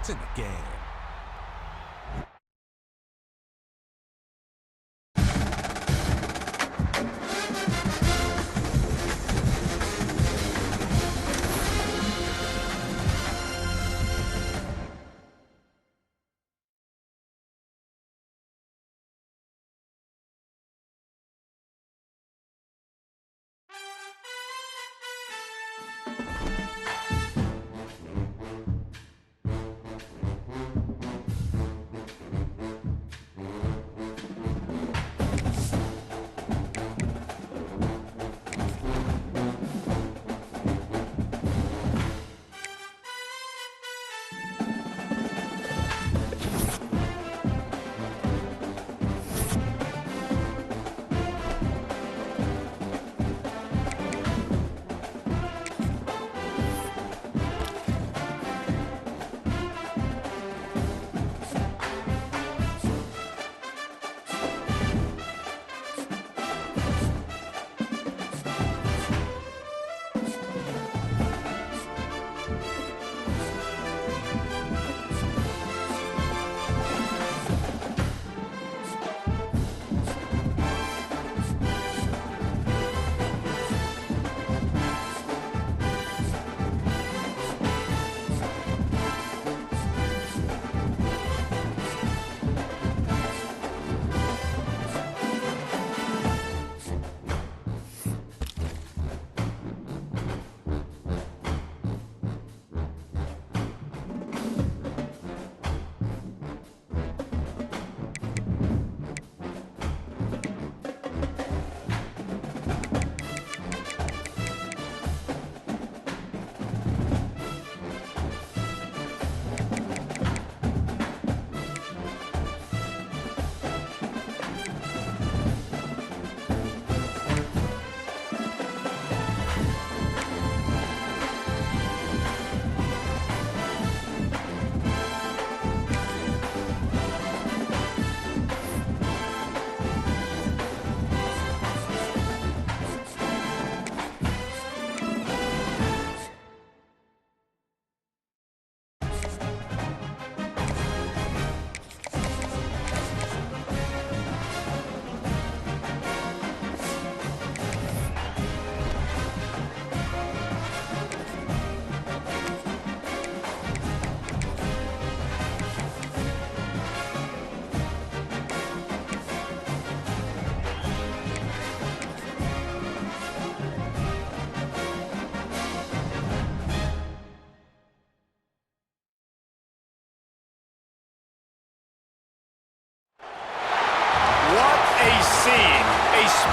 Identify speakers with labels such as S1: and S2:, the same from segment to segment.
S1: points in the game.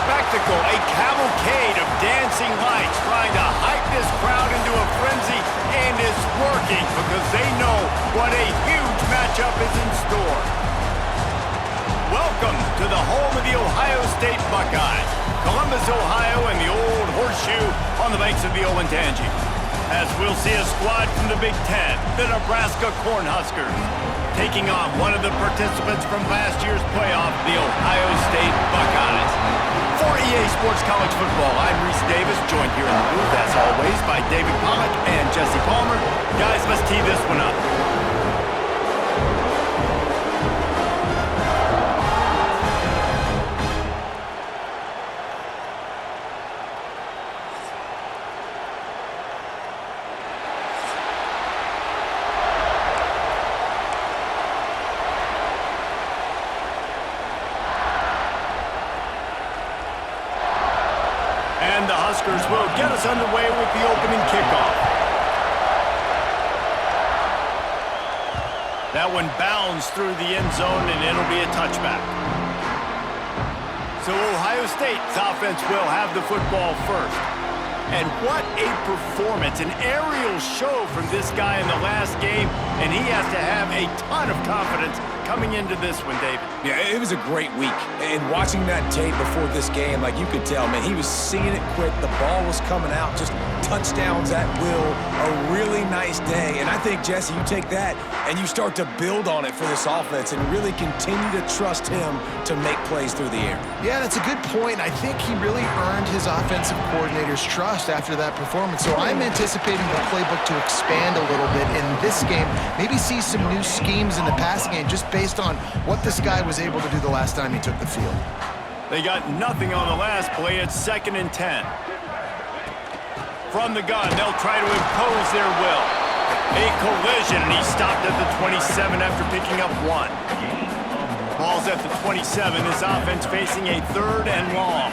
S2: Spectacle, a cavalcade of dancing lights trying to hype this crowd into a frenzy, and it's working because they know what a huge matchup is in store. Welcome to the home of the Ohio State Buckeyes, Columbus, Ohio, and the old horseshoe on the banks of the Olentangy. As we'll see a squad from the Big Ten, the Nebraska Cornhuskers, taking on one of the participants from last year's playoff, the Ohio State Buckeyes. For EA Sports College Football, I'm Reese Davis, joined here in the booth, as always, by David Pollack and Jesse Palmer. Guys, let's tee this one up. And the Huskers will get us underway with the opening kickoff. That one bounds through the end zone, and it'll be a touchback. So Ohio State's offense will have the football first. And what a performance, an aerial show from this guy in the last game, and he has to have a ton of confidence coming into this one, David?
S1: Yeah, it was a great week. And watching that tape before this game, like you could tell, man, he was seeing it quick. The ball was coming out, just touchdowns at will. A really nice day. And I think, Jesse, you take that and you start to build on it for this offense and really continue to trust him to make plays through the air.
S3: Yeah, that's a good point. I think he really earned his offensive coordinator's trust after that performance. So I'm anticipating the playbook to expand a little bit in this game. Maybe see some new schemes in the passing game just based on what this guy was able to do the last time he took the field.
S2: They got nothing on the last play. It's 2nd and 10. From the gun, they'll try to impose their will. A collision, and he stopped at the 27 after picking up 1. Ball's at the 27. This offense facing a 3rd and long.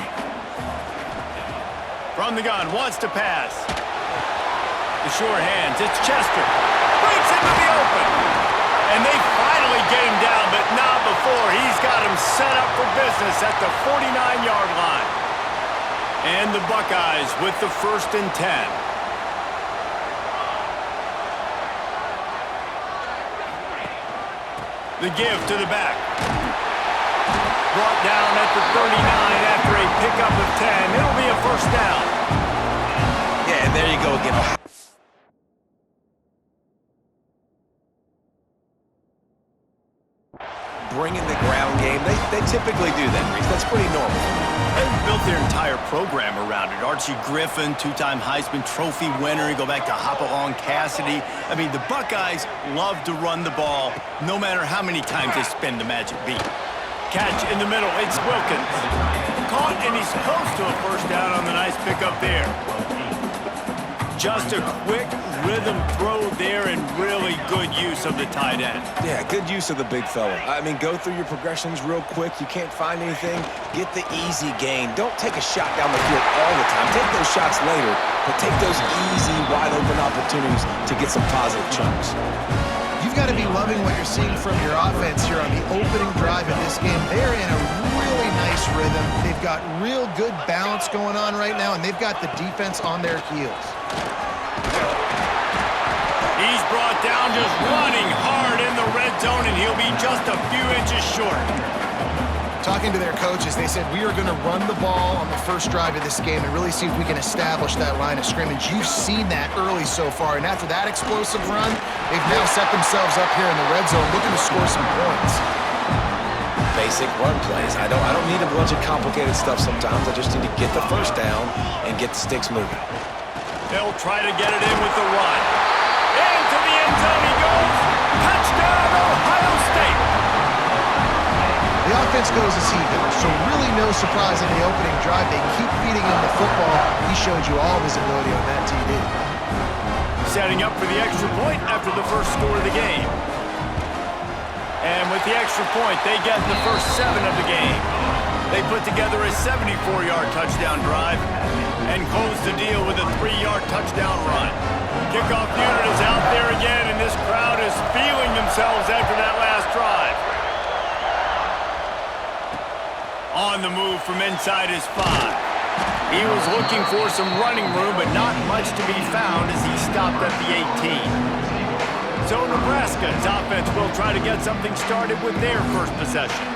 S2: From the gun, wants to pass. The sure hands, it's Chester. Breaks into the open. And they finally get him down, but not before. He's got him set up for business at the 49-yard line. And the Buckeyes with the 1st and 10. The give to the back. Brought down at the 39 after a pickup of 10. It'll be a 1st down.
S1: Yeah, and there you go again. Bringing the ground game, they typically do that, Reese. That's pretty normal.
S2: They've built their entire program around it. Archie Griffin, 2-time Heisman Trophy winner. You go back to Hopalong Cassidy. I mean, the Buckeyes love to run the ball, no matter how many times they spin the magic beat. Catch in the middle, it's Wilkins. Caught, and he's close to a 1st down on the nice pickup there. Just a quick rhythm throw there and really good use of the tight end.
S1: Yeah, good use of the big fella. I mean, go through your progressions real quick. You can't find anything. Get the easy gain. Don't take a shot down the field all the time. Take those shots later, but take those easy, wide-open opportunities to get some positive chunks.
S3: You've got to be loving what you're seeing from your offense here on the opening drive of this game. They're in a really nice rhythm. They've got real good balance going on right now, and they've got the defense on their heels.
S2: He's brought down just running hard in the red zone, and he'll be just a few inches short.
S3: Talking to their coaches, they said, we are going to run the ball on the first drive of this game and really see if we can establish that line of scrimmage. You've seen that early so far, and after that explosive run, they've now set themselves up here in the red zone looking to score some points.
S1: Basic run plays. I don't need a bunch of complicated stuff sometimes. I just need to get the 1st down and get the sticks moving.
S2: They'll try to get it in with the run. Into the end zone he goes. Touchdown, Ohio State.
S3: The offense goes as he goes, so really no surprise in the opening drive. They keep feeding him the football. He showed you all of his ability on that TD.
S2: Setting up for the extra point after the 1st score of the game. And with the extra point, they get the first 7 of the game. They put together a 74-yard touchdown drive and close the deal with a 3-yard touchdown run. Kickoff unit is out there again, and this crowd is feeling themselves after that last drive. On the move from inside his 5. He was looking for some running room, but not much to be found as he stopped at the 18. So Nebraska's offense will try to get something started with their first possession.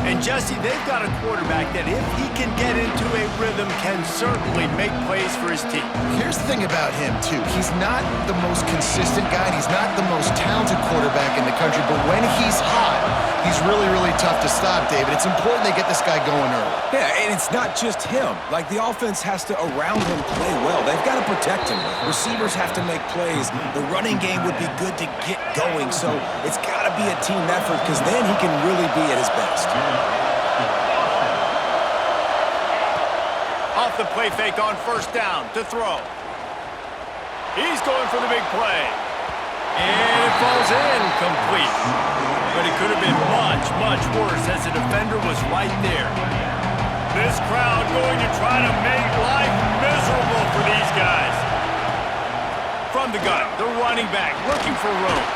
S2: And Jesse, they've got a quarterback that if he can get into a rhythm can certainly make plays for his team.
S3: Here's the thing about him, too. He's not the most consistent guy, and he's not the most talented quarterback in the country, but when he's hot, he's really, really tough to stop, David. It's important they get this guy going early.
S1: Yeah, and it's not just him. Like, the offense has to, around him, play well. They've got to protect him. Receivers have to make plays. The running game would be good to get going, so it's got to be a team effort because then he can really be at his best.
S2: Off the play fake on 1st down to throw. He's going for the big play. And it falls in complete. But it could have been much, much worse as the defender was right there. This crowd going to try to make life miserable for these guys. From the gun, the running back looking for room.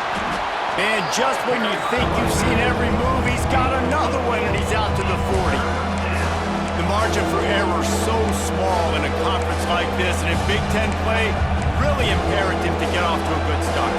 S2: And just when you think you've seen every move, he's got another one and he's out to the 40. The margin for error so small in a conference like this, and in Big Ten play, really imperative to get off to a good start.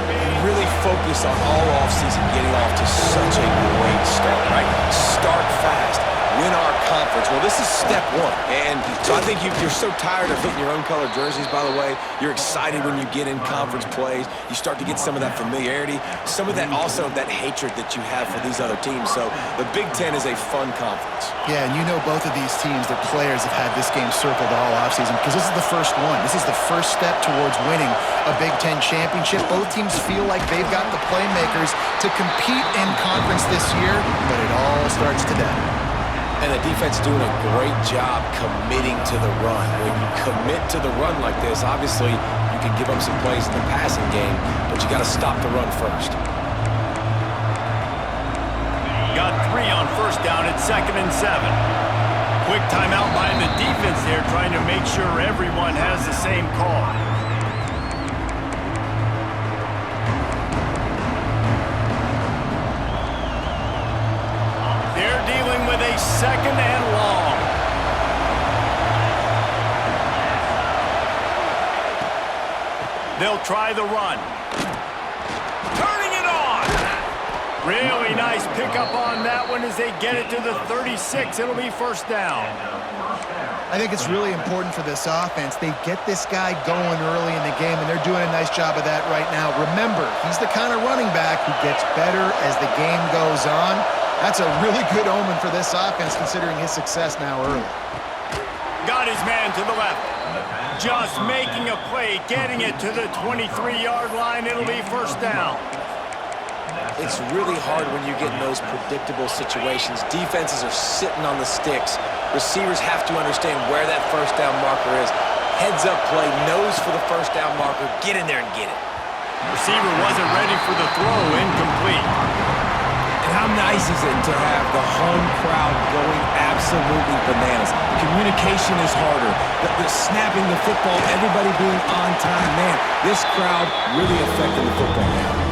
S1: Really focus on all offseason getting off to such a great start, right? Start fast, win our conference. Well, this is step one. And so I think you're so tired of hitting your own color jerseys, by the way. You're excited when you get in conference plays. You start to get some of that familiarity, some of that also that hatred that you have for these other teams. So the Big Ten is a fun conference.
S3: Yeah, and you know both of these teams, their players have had this game circled all offseason because this is the first one. This is the first step towards winning a Big Ten championship. Both teams feel like they've got the playmakers to compete in conference this year, but it all starts today.
S1: And the defense doing a great job committing to the run. When you commit to the run like this, obviously you can give up some plays in the passing game, but you got to stop the run first.
S2: Got 3 on first down at 2nd and 7. Quick timeout by the defense there, trying to make sure everyone has the same call. They're dealing with a 2nd and long. They'll try the run. Turning it on. Really nice pickup on that one as they get it to the 36. It'll be first down.
S3: I think it's really important for this offense. They get this guy going early in the game, and they're doing a nice job of that right now. Remember, he's the kind of running back who gets better as the game goes on. That's a really good omen for this offense, considering his success now early.
S2: Got his man to the left. Just making a play, getting it to the 23-yard line. It'll be first down.
S1: It's really hard when you get in those predictable situations. Defenses are sitting on the sticks. Receivers have to understand where that first down marker is. Heads up play, nose for the first down marker. Get in there and get it.
S2: Receiver wasn't ready for the throw, incomplete.
S1: And how nice is it to have the home crowd going absolutely bananas? Communication is harder. The snapping the football, everybody being on time. Man, this crowd really affecting the football now.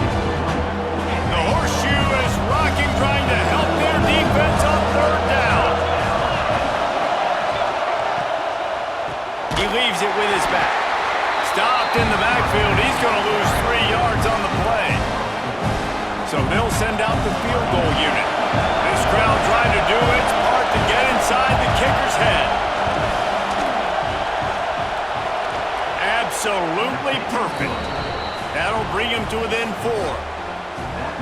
S2: The horseshoe is rocking, trying to help their defense on 3rd down. He leaves it with his back. Stopped in the backfield. He's going to lose 3 yards on the play. So they'll send out the field goal unit. This crowd trying to do its part to get inside the kicker's head. Absolutely perfect. That'll bring him to within 4.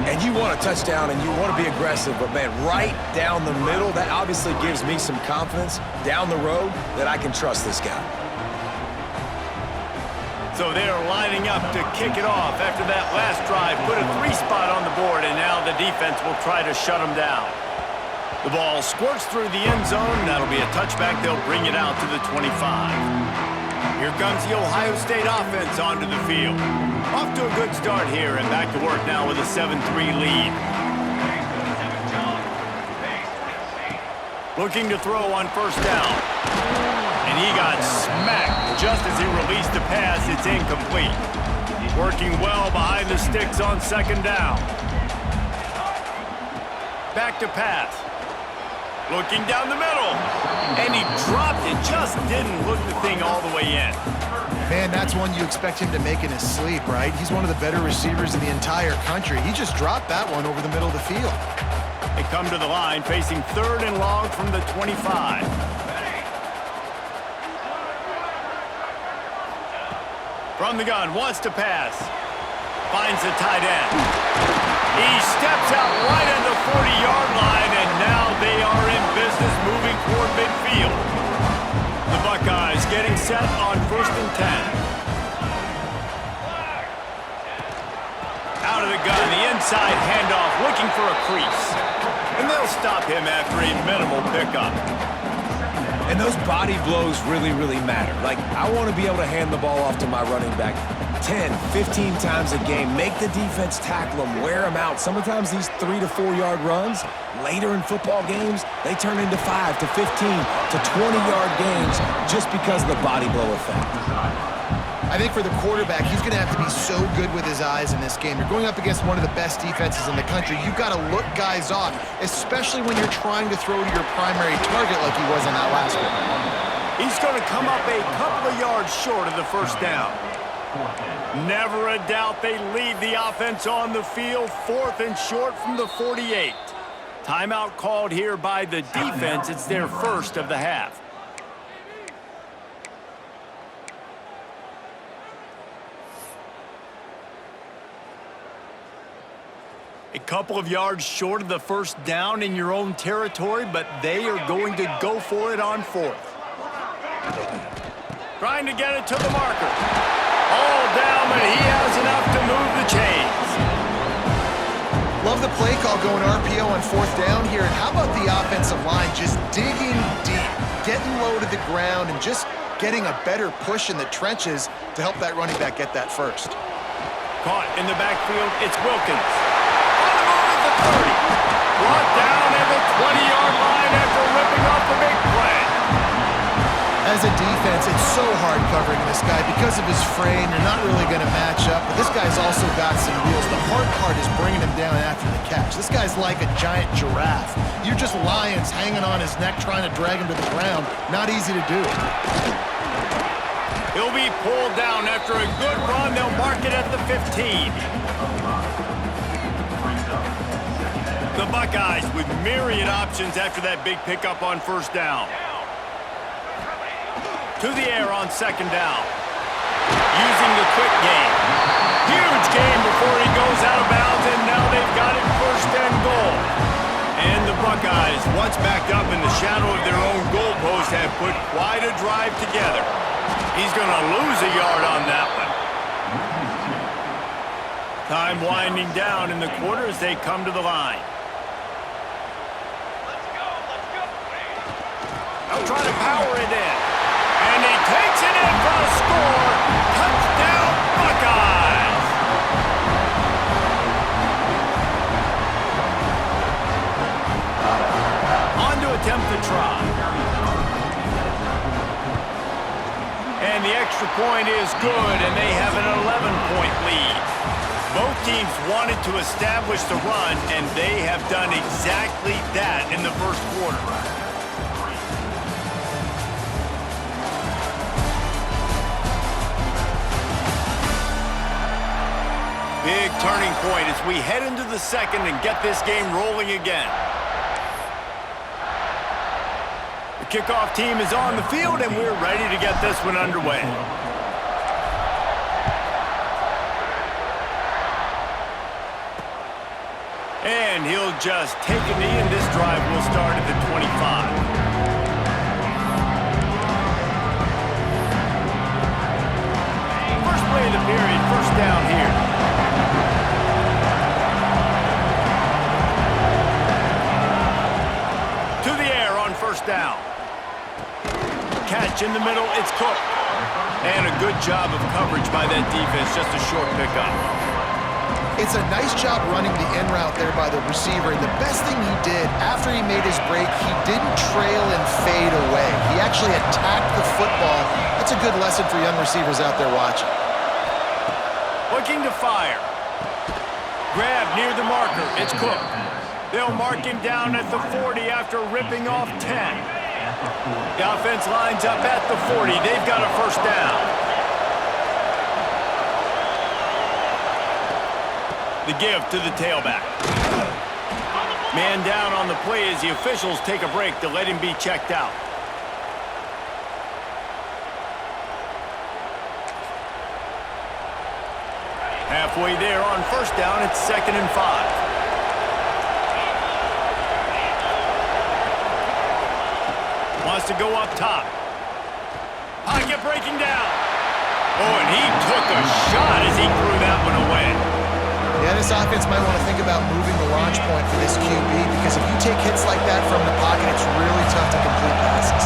S1: And you want a touchdown and you want to be aggressive, but man, right down the middle, that obviously gives me some confidence down the road that I can trust this guy.
S2: So they're lining up to kick it off after that last drive. Put a 3 spot on the board, and now the defense will try to shut them down. The ball squirts through the end zone. That'll be a touchback. They'll bring it out to the 25. Here comes the Ohio State offense onto the field. Off to a good start here, and back to work now with a 7-3 lead. Looking to throw on first down. And he got smacked just as he released the pass. It's incomplete. Working well behind the sticks on 2nd down. Back to pass. Looking down the middle. And he dropped it. Just didn't hook the thing all the way in.
S3: Man, that's one you expect him to make in his sleep, right? He's one of the better receivers in the entire country. He just dropped that one over the middle of the field.
S2: They come to the line facing 3rd and long from the 25. From the gun, wants to pass. Finds the tight end. He steps out right at the 40-yard line, and now they are in business moving toward midfield. The Buckeyes getting set on 1st and 10. Out of the gun, the inside handoff, looking for a crease. And they'll stop him after a minimal pickup.
S1: And those body blows really, really matter. Like, I want to be able to hand the ball off to my running back 10, 15 times a game. Make the defense tackle them, wear them out. Sometimes these 3 to 4 yard runs, later in football games, they turn into 5 to 15 to 20-yard games just because of the body blow effect.
S3: I think for the quarterback, he's going to have to be so good with his eyes in this game. You're going up against one of the best defenses in the country. You've got to look guys off, especially when you're trying to throw to your primary target like he was in that last one.
S2: He's going to come up a couple of yards short of the first down. Never a doubt they lead the offense on the field, 4th and short from the 48. Timeout called here by the defense. It's their first of the half. A couple of yards short of the first down in your own territory, but they are going to go for it on 4th. Trying to get it to the marker. All down, but he has enough to move the chains.
S3: Love the play call going RPO on 4th down here. And how about the offensive line just digging deep, getting low to the ground, and just getting a better push in the trenches to help that running back get that first.
S2: Caught in the backfield, it's Wilkins. On the move at the 30. Brought down at the 20-yard line after ripping off the big play.
S3: As a defense, it's so hard covering this guy because of his frame. You're not really going to match up, but this guy's also got some wheels. The hard part is bringing him down after the catch. This guy's like a giant giraffe. You're just lions hanging on his neck trying to drag him to the ground. Not easy to do.
S2: He'll be pulled down after a good run. They'll mark it at the 15. The Buckeyes with myriad options after that big pickup on 1st down. To the air on 2nd down. Using the quick game. Huge game before he goes out of bounds, and now they've got it 1st and goal. And the Buckeyes, once backed up in the shadow of their own goalpost, have put quite a drive together. He's going to lose a yard on that one. Time winding down in the quarter as they come to the line. They'll try to power it in. And he takes it in for a score. Touchdown, Buckeyes! On to attempt the try. And the extra point is good, and they have an 11-point lead. Both teams wanted to establish the run, and they have done exactly that in the first quarter. Big turning point as we head into the second and get this game rolling again. The kickoff team is on the field, and we're ready to get this one underway. And he'll just take a knee, and this drive will start at the 25. First play of the period, 1st down here. Down. Catch in the middle, it's Cook. And a good job of coverage by that defense, just a short pickup.
S3: It's a nice job running the in route there by the receiver, and the best thing he did after he made his break, he didn't trail and fade away. He actually attacked the football. That's a good lesson for young receivers out there watching.
S2: Looking to fire. Grab near the marker, it's Cook. They'll mark him down at the 40 after ripping off 10. The offense lines up at the 40. They've got a 1st down. The give to the tailback. Man down on the play as the officials take a break to let him be checked out. Halfway there on 1st down, it's 2nd and 5. Wants to go up top. Pocket breaking down. Oh, and he took a shot as he threw that one away.
S3: Yeah, this offense might want to think about moving the launch point for this QB, because if you take hits like that from the pocket, it's really tough to complete passes.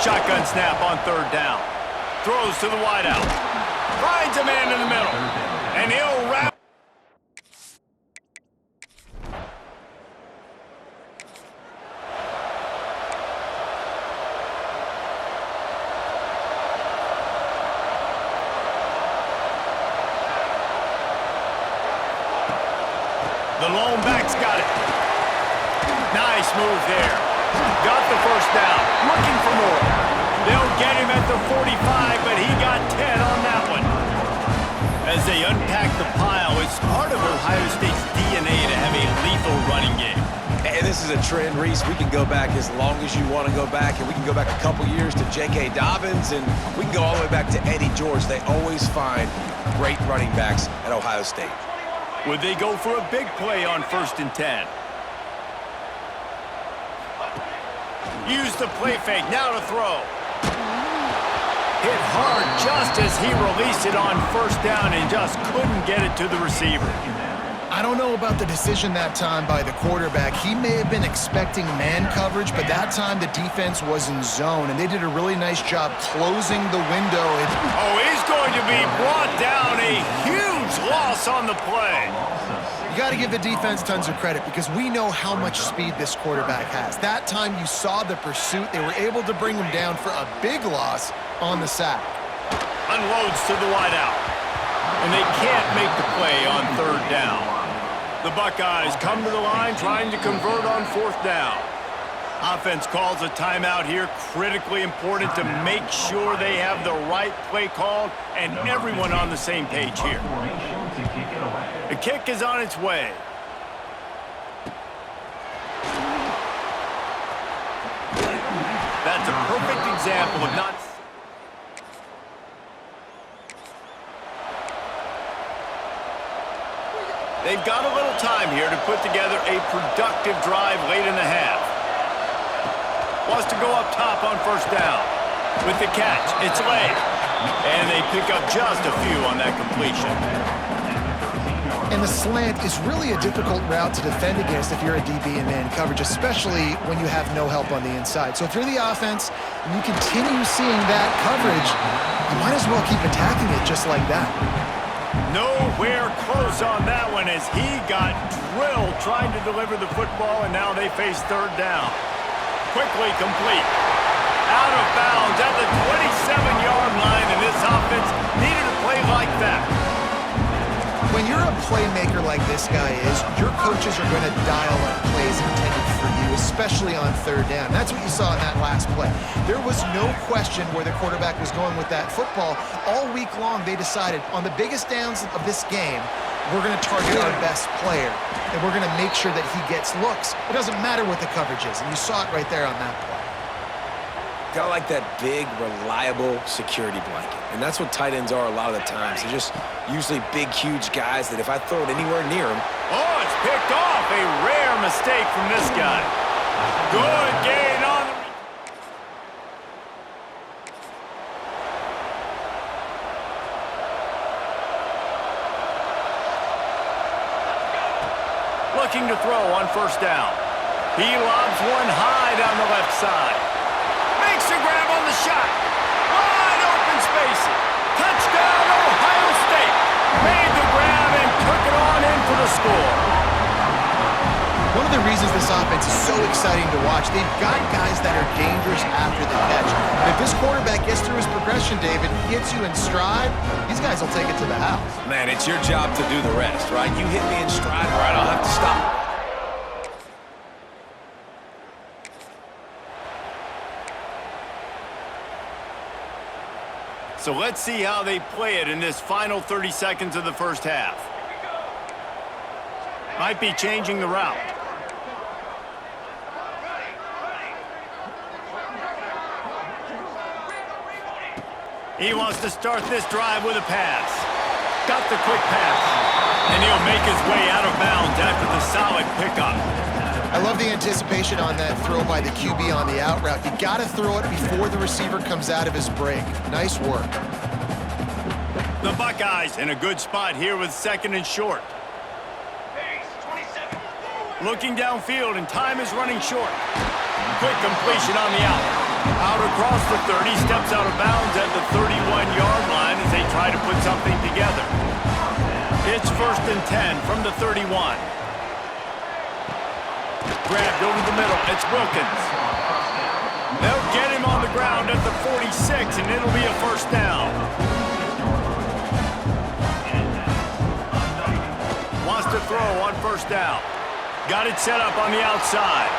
S2: Shotgun snap on 3rd down. Throws to the wideout. Finds a man in the middle. And he'll wrap. The lone back's got it. Nice move there. Got the 1st down. Looking for more. They'll get him at the 45. As they unpack the pile, it's part of Ohio State's DNA to have a lethal running game.
S1: And this is a trend, Reese. We can go back as long as you want to go back, and we can go back a couple years to J.K. Dobbins, and we can go all the way back to Eddie George. They always find great running backs at Ohio State.
S2: Would they go for a big play on 1st and 10? Use the play fake, now to throw. Hit hard just as he released it on 1st down and just couldn't get it to the receiver.
S3: I don't know about the decision that time by the quarterback. He may have been expecting man coverage, but that time the defense was in zone, and they did a really nice job closing the window.
S2: Oh, he's going to be brought down. A huge loss on the play.
S3: You got to give the defense tons of credit because we know how much speed this quarterback has. That time you saw the pursuit. They were able to bring him down for a big loss on the sack.
S2: Unloads to the wideout. And they can't make the play on 3rd down. The Buckeyes come to the line trying to convert on 4th down. Offense calls a timeout here. Critically important to make sure they have the right play called and everyone on the same page here. The kick is on its way. That's a perfect example of not... They've got a little time here to put together a productive drive late in the half. Wants to go up top on 1st down. With the catch, it's late. And they pick up just a few on that completion.
S3: And the slant is really a difficult route to defend against if you're a DB in man coverage, especially when you have no help on the inside. So if you're the offense and you continue seeing that coverage, you might as well keep attacking it just like that.
S2: Nowhere close on that one as he got drilled trying to deliver the football, and now they face 3rd down. Quickly complete. Out of bounds at the 27-yard line, and this offense needed a play like that.
S3: When you're a playmaker like this guy is, your coaches are going to dial up plays intended for you, especially on 3rd down. That's what you saw in that last play. There was no question where the quarterback was going with that football. All week long, they decided on the biggest downs of this game, we're going to target our best player, and we're going to make sure that he gets looks. It doesn't matter what the coverage is, and you saw it right there on that play.
S1: Got like that big, reliable security blanket. And that's what tight ends are a lot of the times. They're just usually big, huge guys that if I throw it anywhere near them...
S2: Oh, it's picked off. A rare mistake from this guy. Good gain on the... Looking to throw on 1st down. He lobs one high down the left side. Makes a grab on the shot. Wide open spacing. Touchdown, Ohio State. Made the grab and took it on in for the score.
S3: One of the reasons this offense is so exciting to watch, they've got guys that are dangerous after the catch. And if this quarterback gets through his progression, David, hits you in stride, these guys will take it to the house.
S1: Man, it's your job to do the rest, right? You hit me in stride, all right, I'll have to stop.
S2: So let's see how they play it in this final 30 seconds of the 1st half. Might be changing the route. He wants to start this drive with a pass. Got the quick pass. And he'll make his way out of bounds after the solid pickup.
S3: I love the anticipation on that throw by the QB on the out route. You got to throw it before the receiver comes out of his break. Nice work.
S2: The Buckeyes in a good spot here with 2nd and short. Looking downfield, and time is running short. Quick completion on the out. Out across the 30, steps out of bounds at the 31-yard line as they try to put something together. It's 1st and 10 from the 31. Grabbed over the middle. It's Wilkins. They'll get him on the ground at the 46, and it'll be a 1st down. Wants to throw on 1st down. Got it set up on the outside.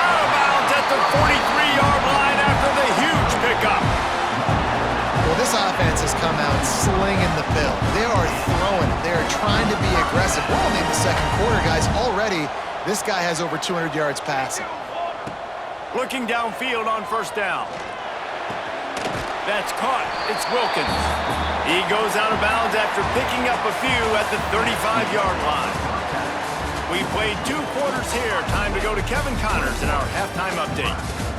S2: Out of bounds at the 43-yard line after the huge pickup.
S3: Well, this offense has come out slinging the pill. They We're only in the second quarter, guys. Already, this guy has over 200 yards passing.
S2: Looking downfield on first down. That's caught. It's Wilkins. He goes out of bounds after picking up a few at the 35-yard line. We've played 2 quarters here. Time to go to Kevin Connors in our halftime update.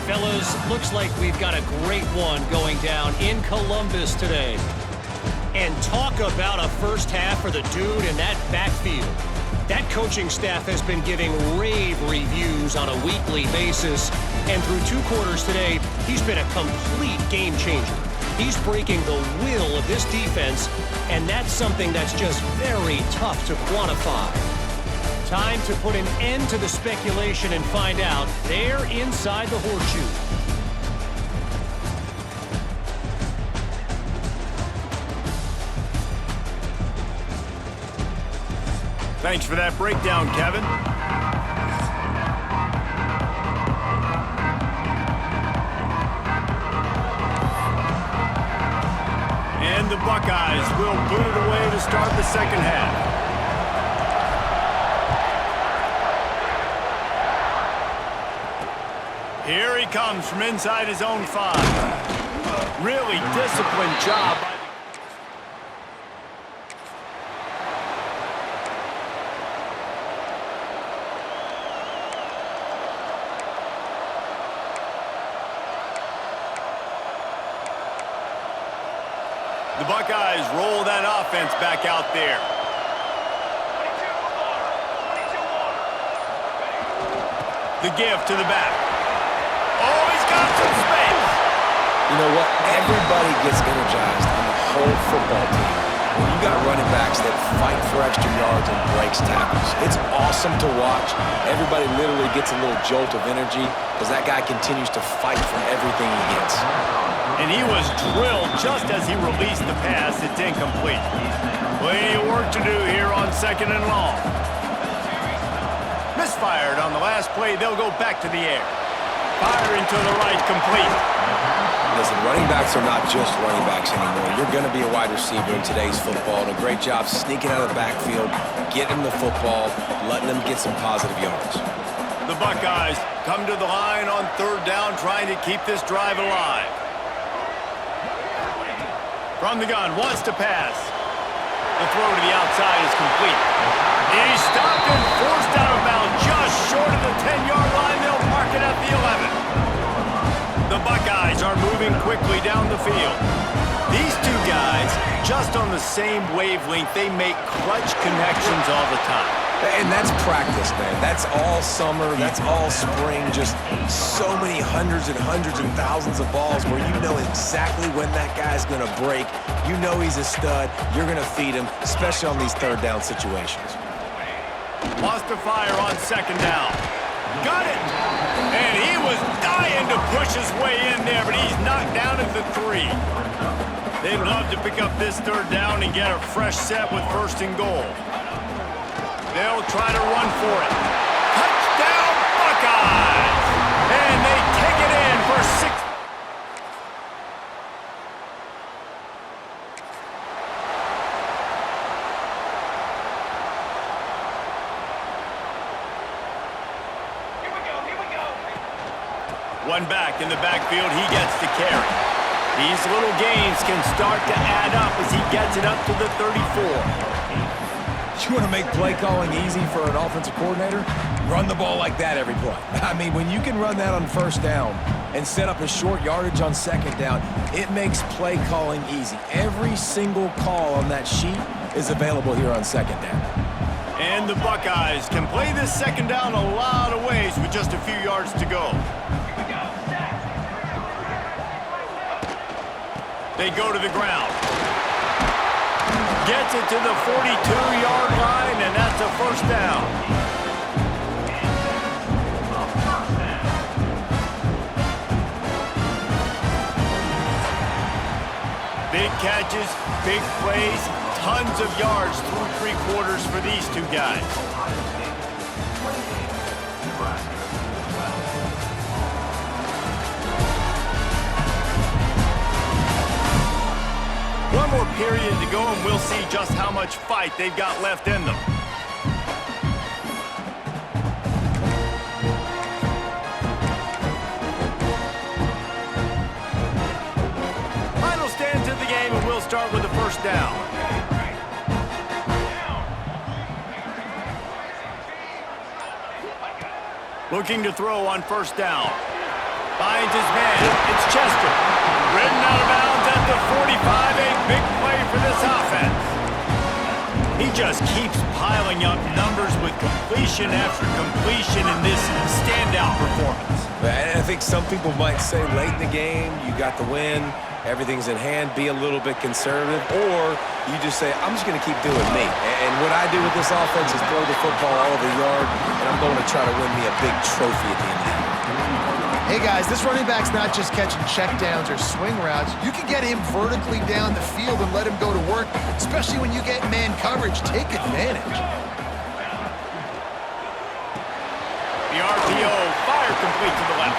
S4: Fellas, looks like we've got a great one going down in Columbus today. And talk about a first half for the dude in that backfield. That coaching staff has been giving rave reviews on a weekly basis. And through 2 quarters today, he's been a complete game changer. He's breaking the will of this defense, and that's something that's just very tough to quantify. Time to put an end to the speculation and find out there inside the horseshoe.
S2: Thanks for that breakdown, Kevin. And the Buckeyes will boot it away to start the second half. Here he comes from inside his own 5. Really disciplined job by the Buckeyes roll that offense back out there. The give to the back. Oh, he's got some space.
S1: You know what? Everybody gets energized on the whole football team when you got running backs that fight for extra yards and breaks tackles. It's awesome to watch. Everybody literally gets a little jolt of energy because that guy continues to fight for everything he gets.
S2: And he was drilled just as he released the pass. It's incomplete. Plenty of work to do here on 2nd and long. Misfired on the last play. They'll go back to the air. Fire into the right, complete.
S1: Listen, running backs are not just running backs anymore. You're going to be a wide receiver in today's football. And a great job sneaking out of the backfield, getting the football, letting them get some positive yards.
S2: The Buckeyes come to the line on 3rd down, trying to keep this drive alive. From the gun, wants to pass. The throw to the outside is complete. He's stopped and forced out of bounds just short of the 10-yard line. They'll mark it at the 11. The Buckeyes are moving quickly down the field. These 2 guys, just on the same wavelength, they make clutch connections all the time.
S1: And that's practice, man. That's all summer. That's all spring. Just so many hundreds and thousands of balls where you know exactly when that guy's going to break. You know he's a stud. You're going to feed him, especially on these 3rd down situations.
S2: Wants to fire on 2nd down. Got it! And he was dying to push his way in there, but he's knocked down at the 3. They'd love to pick up this 3rd down and get a fresh set with 1st and goal. They'll try to run for it. Touchdown, Buckeyes! And they take it in for 6. One back in the backfield, he gets the carry. These little gains can start to add up as he gets it up to the 34.
S1: You want to make play calling easy for an offensive coordinator? Run the ball like that every play. I mean, when you can run that on 1st down and set up a short yardage on 2nd down, it makes play calling easy. Every single call on that sheet is available here on 2nd down.
S2: And the Buckeyes can play this 2nd down a lot of ways with just a few yards to go. They go to the ground. Gets it to the 42-yard line, and that's a 1st down. Big catches, big plays, tons of yards through 3 quarters for these 2 guys. One more period to go, and we'll see just how much fight they've got left in them. start with a first down. Looking to throw on first down. Finds his man. It's Chester. Ridden out of bounds at the 45. A big play for this offense. He just keeps piling up numbers with completion after completion in this standout performance.
S1: And I think some people might say late in the game, you got the win, everything's in hand, be a little bit conservative, or you just say, I'm just going to keep doing me. And what I do with this offense is throw the football all over the yard, and I'm going to try to win me a big trophy at the end of the year.
S3: Hey guys, this running back's not just catching checkdowns or swing routes. You can get him vertically down the field and let him go to work, especially when you get man coverage. Take advantage.
S2: The RPO, fire complete to the left.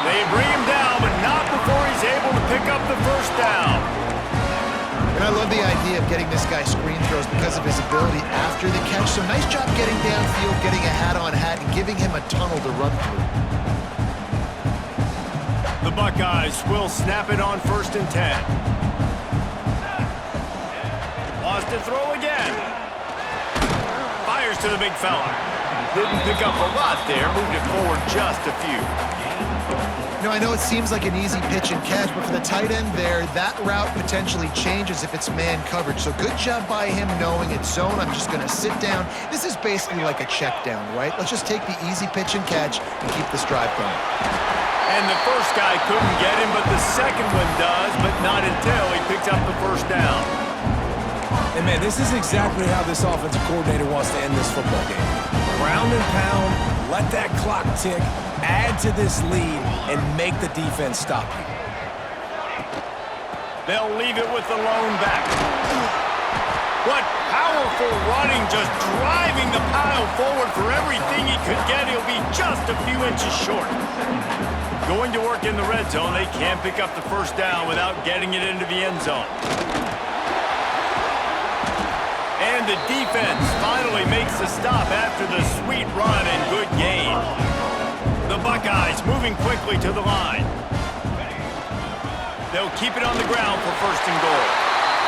S2: They bring him down, but not before he's able to pick up the first down.
S3: And I love the idea of getting this guy screen throws because of his ability after the catch. So nice job getting downfield, getting a hat-on-hat, and giving him a tunnel to run through.
S2: The Buckeyes will snap it on 1st and 10. Wants to throw again. Fires to the big fella. Didn't pick up a lot there, moved it forward just a few.
S3: You know, I know it seems like an easy pitch and catch, but for the tight end there, that route potentially changes if it's man coverage. So good job by him knowing it's zone. I'm just going to sit down. This is basically like a check down, right? Let's just take the easy pitch and catch and keep this drive going.
S2: And the first guy couldn't get him, but the second one does, but not until he picks up the first down.
S1: And man, this is exactly how this offensive coordinator wants to end this football game. Ground and pound, let that clock tick, add to this lead, and make the defense stop you.
S2: They'll leave it with the lone back. What powerful running, just driving the pile forward for everything he could get. He'll be just a few inches short. Going to work in the red zone, they can't pick up the first down without getting it into the end zone. And the defense finally makes the stop after the sweet run and good gain. The Buckeyes moving quickly to the line. They'll keep it on the ground for 1st and goal.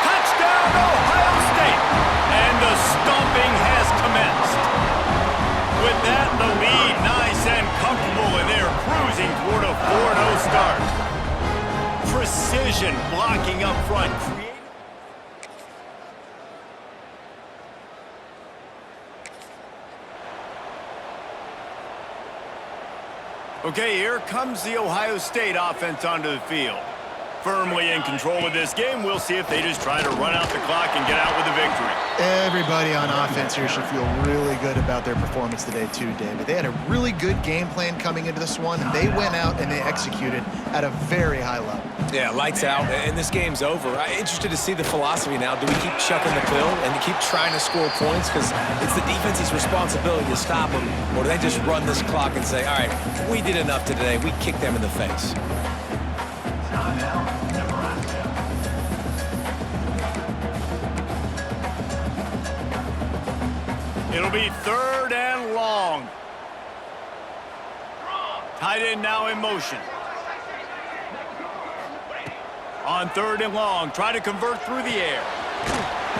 S2: Touchdown, Ohio State! And the stomping has commenced. With that, the lead nice and comfortable, and they're cruising toward a 4-0 start. Precision blocking up front. Okay, here comes the Ohio State offense onto the field. Firmly in control of this game. We'll see if they just try to run out the clock and get out with a victory.
S3: Everybody on offense here should feel really good about their performance today too, David. They had a really good game plan coming into this one, and they went out and they executed at a very high level.
S1: Yeah, lights out, and this game's over. I'm interested to see the philosophy now. Do we keep chucking the pill and keep trying to score points? Because it's the defense's responsibility to stop them. Or do they just run this clock and say, all right, we did enough today. We kicked them in the face.
S2: It'll be 3rd and long. Tight end now in motion. On 3rd and long, try to convert through the air.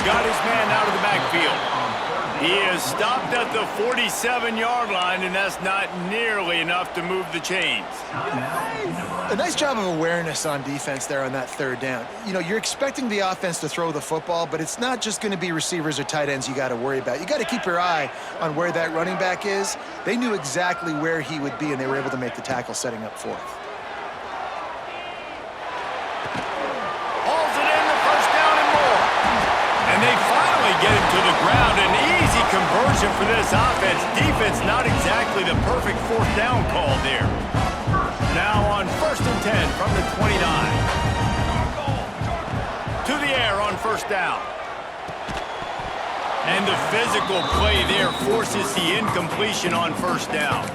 S2: Got his man out of the backfield. He is stopped at the 47-yard line, and that's not nearly enough to move the chains.
S3: A nice job of awareness on defense there on that 3rd down. You know, you're expecting the offense to throw the football, but it's not just going to be receivers or tight ends you got to worry about. You got to keep your eye on where that running back is. They knew exactly where he would be, and they were able to make the tackle setting up 4th.
S2: Hauls it in, the first down and more. And they finally get him to the ground. An easy conversion for this offense. Defense not exactly the perfect 4th down call there. Now on 1st and 10 from the 29. To the air on 1st down. And the physical play there forces the incompletion on 1st down.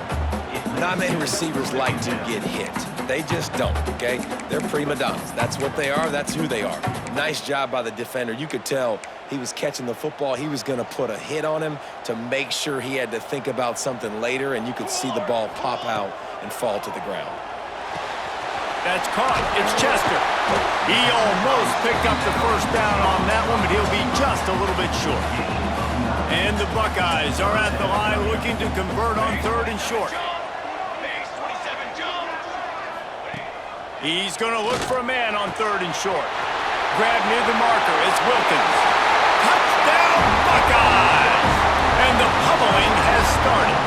S1: Not many receivers like to get hit. They just don't, okay? They're prima donnas. That's what they are. That's who they are. Nice job by the defender. You could tell he was catching the football. He was going to put a hit on him to make sure he had to think about something later, and you could see the ball pop out and fall to the ground.
S2: That's caught. It's Chester. He almost picked up the first down on that one, but he'll be just a little bit short. And the Buckeyes are at the line looking to convert on 3rd and short. He's going to look for a man on 3rd and short. Grab near the marker. It's Wilkins. Touchdown, Buckeyes! And the pummeling has started.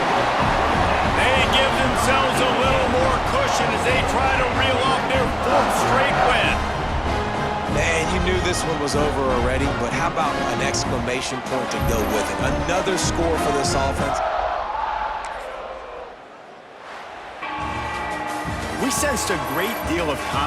S2: They give themselves a little more cushion as they try to reel off their 4th straight win.
S1: Man, you knew this one was over already, but how about an exclamation point to go with it? Another score for this offense.
S2: We sensed a great deal of confidence